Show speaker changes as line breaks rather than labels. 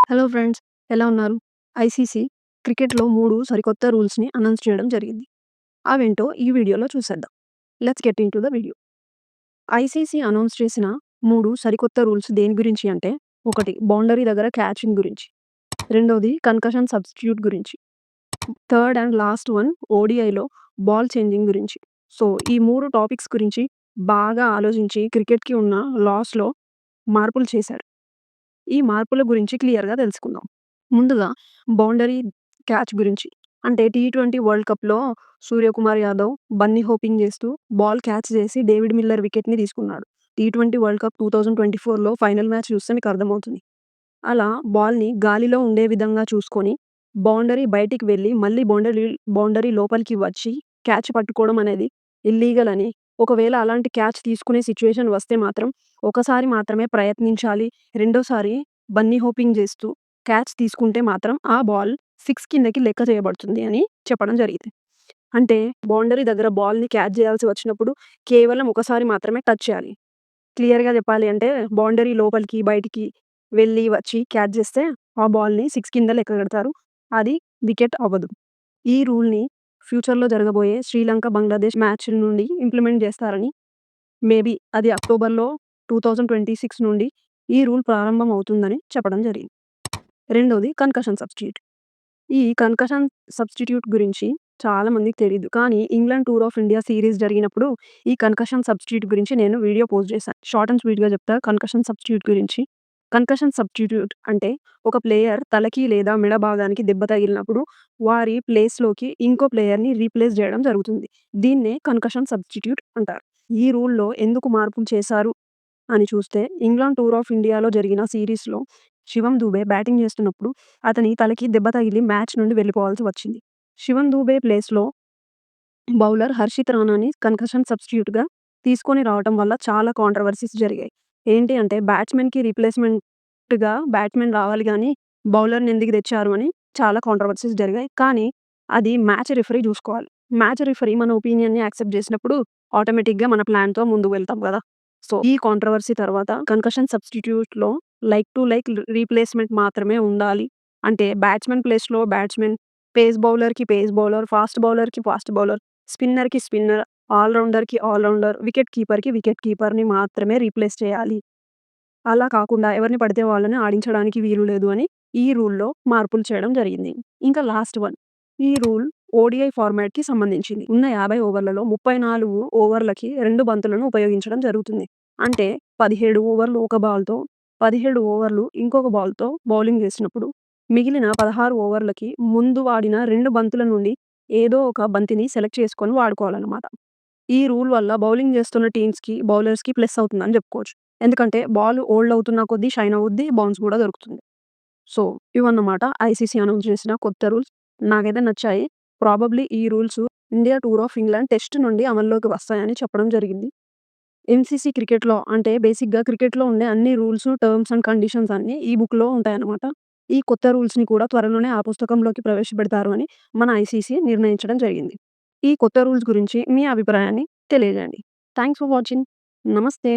Hello friends, ఎలా ఉన్నారు? ICC క్రికెట్‌లో 3 సరికొత్త రూల్స్‌ని అనౌన్స్ చేయడం జరిగింది. అవేంటో ఈ వీడియోలో చూసేద్దాం. Let's get into the video. ICC announce చేసిన 3 సరికొత్త రూల్స్ దేని గురించి అంటే, ఒకటి బౌండరీ దగ్గర క్యాచింగ్ గురించి, రెండోది కన్కషన్ సబ్స్టిట్యూట్ గురించి, థర్డ్ అండ్ లాస్ట్ వన్ ఓడీఐలో బాల్ చేంజింగ్ గురించి. సో, ఈ 3 టాపిక్స్ గురించి బాగా ఆలోచించి క్రికెట్‌కి ఉన్న లాస్‌లో మార్పులు చేశారు. ఈ మార్పుల గురించి క్లియర్‌గా తెలుసుకుందాం. ముందుగా బౌండరీ క్యాచ్ గురించి. అంటే టీ20 వరల్డ్ కప్‌లో సూర్యకుమార్ యాదవ్ బన్నీ హోపింగ్ చేస్తూ బాల్ క్యాచ్ చేసి డేవిడ్ మిల్లర్ వికెట్‌ని తీసుకున్నాడు. టీ20 వరల్డ్ కప్ 2024లో ఫైనల్ మ్యాచ్ చూస్తే మీకు అర్థమవుతుంది. అలా బాల్‌ని గాలిలో ఉండే విధంగా చూసుకొని బౌండరీ బయటికి వెళ్ళి మళ్ళీ బౌండరీ లోపలికి వచ్చి క్యాచ్ పట్టుకోవడం అనేది ఇల్లీగల్ అని, ఒకవేళ అలాంటి క్యాచ్ తీసుకునే సిట్యుయేషన్ వస్తే మాత్రం ఒకసారి మాత్రమే ప్రయత్నించాలి. రెండోసారి బన్నీ హోపింగ్ చేస్తూ క్యాచ్ తీసుకుంటే మాత్రం ఆ బాల్ 6 కిందకి లెక్క చేయబడుతుంది అని చెప్పడం జరిగింది. అంటే బౌండరీ దగ్గర బాల్‌ని క్యాచ్ చేయాల్సి వచ్చినప్పుడు కేవలం ఒకసారి మాత్రమే టచ్ చేయాలి. క్లియర్‌గా చెప్పాలి అంటే బౌండరీ లోపలికి, బయటికి వెళ్ళి, వచ్చి క్యాచ్ చేస్తే ఆ బాల్‌ని 6 కింద లెక్క కడతారు. అది వికెట్ అవ్వదు. ఈ రూల్‌ని ఫ్యూచర్‌లో జరగబోయే శ్రీలంక, బంగ్లాదేశ్ మ్యాచ్‌ల నుండి ఇంప్లిమెంట్ చేస్తారని, మేబీ అది అక్టోబర్‌లో 2026 నుండి ఈ రూల్ ప్రారంభం అవుతుందని చెప్పడం జరిగింది. రెండోది కన్కషన్ సబ్స్టిట్యూట్. ఈ కన్కషన్ సబ్స్టిట్యూట్ గురించి చాలా మందికి తెలీదు. కానీ England tour of India series జరిగినప్పుడు ఈ కన్కషన్ సబ్స్టిట్యూట్ గురించి నేను వీడియో పోస్ట్ చేశాను. షార్ట్ అండ్ స్వీట్‌గా చెప్తా కన్కషన్ సబ్స్టిట్యూట్ గురించి. కన్కషన్ సబ్స్టిట్యూట్ అంటే ఒక ప్లేయర్ తలకి లేదా మెడ భాగానికి దెబ్బ తగిలినప్పుడు వారి ప్లేస్‌లోకి ఇంకో ప్లేయర్‌ని రీప్లేస్ చేయడం జరుగుతుంది. దీన్నే కన్కషన్ సబ్స్టిట్యూట్ అంటారు. ఈ రూల్‌లో ఎందుకు మార్పులు చేశారు అని చూస్తే, ఇంగ్లాండ్ టూర్ ఆఫ్ ఇండియాలో జరిగిన సీరీస్‌లో శివం దూబే బ్యాటింగ్ చేస్తున్నప్పుడు అతని తలకి దెబ్బ తగిలి మ్యాచ్ నుండి వెళ్ళిపోవాల్సి వచ్చింది. శివం దూబే ప్లేస్‌లో బౌలర్ హర్షిత్ రానాని కన్కషన్ సబ్స్టిట్యూట్‌గా తీసుకొని రావటం వల్ల చాలా కాంట్రోవర్సీస్ జరిగాయి. ఏంటి అంటే బ్యాట్స్‌మెన్‌కి రీప్లేస్‌మెంట్‌గా బ్యాట్స్‌మెన్ రావాలి గానీ, బౌలర్‌ని ఎందుకు తెచ్చారు అని చాలా కాంట్రోవర్సీస్ జరిగాయి. కానీ అది మ్యాచ్ రిఫరీ చూసుకోవాలి. మ్యాచ్ రిఫరీ మన ఒపీనియన్‌ని యాక్సెప్ట్ చేసినప్పుడు ఆటోమేటిక్‌గా మన ప్లాన్‌తో ముందుకు వెళ్తాం గదా! సో, ఈ కాంట్రోవర్సీ తర్వాత కన్కషన్ సబ్స్టిట్యూట్‌లో లైక్ టు లైక్ రీప్లేస్‌మెంట్ మాత్రమే ఉండాలి. అంటే బ్యాట్స్‌మెన్ ప్లేస్‌లో బ్యాట్స్‌మెన్, పేస్ బౌలర్‌కి పేస్ బౌలర్, ఫాస్ట్ బౌలర్‌కి ఫాస్ట్ బౌలర్, స్పిన్నర్‌కి స్పిన్నర్, ఆల్ రౌండర్‌కి ఆల్ రౌండర్, వికెట్ కీపర్‌కి వికెట్ కీపర్‌ని మాత్రమే రీప్లేస్ చేయాలి. అలా కాకుండా ఎవరిని పడితే వాళ్ళని ఆడించడానికి వీలు లేదు అని ఈ రూల్‌లో మార్పులు చేయడం జరిగింది. ఇంకా లాస్ట్ వన్. ఈ రూల్ ఓడీఐ ఫార్మాట్‌కి సంబంధించింది. ఉన్న 50 ఓవర్లలో 34 ఓవర్లకి 2 బంతులను ఉపయోగించడం జరుగుతుంది. అంటే 17 ఓవర్లు ఒక బాల్‌తో, 17 ఓవర్లు ఇంకొక బాల్‌తో బౌలింగ్ చేసినప్పుడు మిగిలిన 16 ఓవర్లకి ముందు వాడిన 2 బంతుల నుండి ఏదో ఒక బంతిని సెలెక్ట్ చేసుకొని వాడుకోవాలన్నమాట. ఈ రూల్ వల్ల బౌలింగ్ చేస్తున్న టీమ్స్‌కి, బౌలర్స్‌కి ప్లస్ అవుతుందని చెప్పుకోవచ్చు. ఎందుకంటే బాల్ ఓల్డ్ అవుతున్న కొద్దీ షైన్ అవుద్ది. బౌన్స్ కూడా దొరుకుతుంది. సో, ఇవన్నమాట ఐసీసీ అనౌన్స్ చేసిన కొత్త రూల్స్. నాకైతే నచ్చాయి. ప్రాబబ్లీ ఈ rules India tour of England test నుండి అమల్లోకి వస్తాయని చెప్పడం జరిగింది. ఎంసీసీ క్రికెట్‌లో అంటే బేసిక్‌గా క్రికెట్‌లో ఉండే అన్ని రూల్స్, టర్మ్స్ అండ్ కండిషన్స్ అన్నీ ఈ బుక్‌లో ఉంటాయన్నమాట. ఈ కొత్త రూల్స్‌ని కూడా త్వరలోనే ఆ పుస్తకంలోకి ప్రవేశపెడతారు అని మన ఐసీసీ నిర్ణయించడం జరిగింది. ఈ కొత్త రూల్స్ గురించి మీ అభిప్రాయాన్ని తెలియజేయండి. Thanks for watching. నమస్తే.